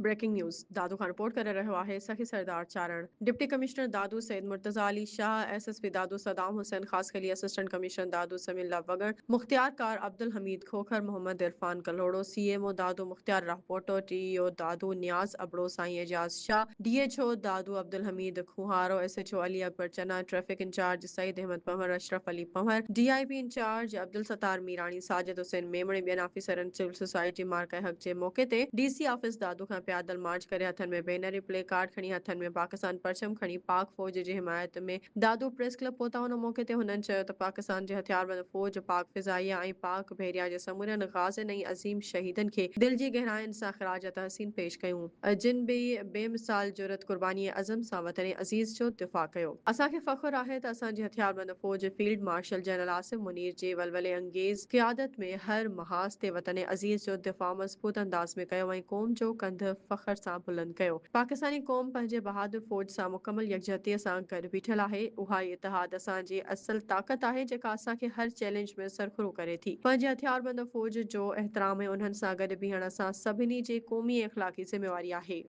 breaking news Dadu Khan report करे रहियो आहे Sakhi Sardar Charan deputy commissioner Dadu Syed Murtaza Ali Shah SSP Dadu Saddam Hussain खास के लिए assistant commissioner Dadu Samiullah Wagar Mukhtiarkar Abdul Hamid Khokhar Mohammad Irfan Kalhoro CMO Dadu Mukhtiar Rahpoto TEO Dadu Niaz Abro Sain Ejaz Shah DHO Dadu Abdul Hamid Khuharo SHO Ali Akbar Chana traffic in charge Saeed Ahmed Panwar Ashraf Ali Panwar DIP in charge Abdul Sattar Mirani Sajid Hussain Memoni ॿियनि ऑफिसरनि सिविल सोसाइटी मार्का हक जे मौके ते डीसी ऑफिस दादू खां पैदल मार्च करे हथनि में बैनर प्ले कार्ड खणी हथनि में पाकिस्तान परचम खणी पाक फौज जी हिमायत में दादू प्रेस क्लब पहुता हुन मौके ते हुननि चयो त पाकिस्तान जे हथियारबंद फौज पाक फिज़ाइया ऐं पाक बहरिया जे समूरनि गाज़िन ऐं अज़ीम शहीदनि खे दिल जी गहराइनि सां ख़राज तहसीन पेश कयूं जिन बि बेमिसाल जुरत क़ुर्बानी अज़म सां वतन अज़ीज़ जो दिफ़ा कयो असांखे फ़ख्रु आहे त असांजी हथियारबंद फौज field marshal general Asim Munir जे वलवले अंगेज़ क़ियादत में हर महाज़ ते वतन अज़ीज़ जो दिफ़ा मज़बूत अंदाज़ में कयो ऐं क़ौम जो कंध फ़ख्र सां बुलंद कयो पाकिस्तानी क़ौम पंहिंजे बहादुर फ़ौज सां मुकमल यकजहतीअ सां गॾु बीठल आहे उहा इतिहाद असांजी असल ताक़त आहे जेका असांखे हर चैलेंज में सरख़ुरो करे थी पंहिंजे हथियारबंद फ़ौज जो एहतराम ऐं उन्हनि सां गॾु बीहण असां सभिनी जे क़ौमी ऐं अख़लाक़ी ज़िमेवारी आहे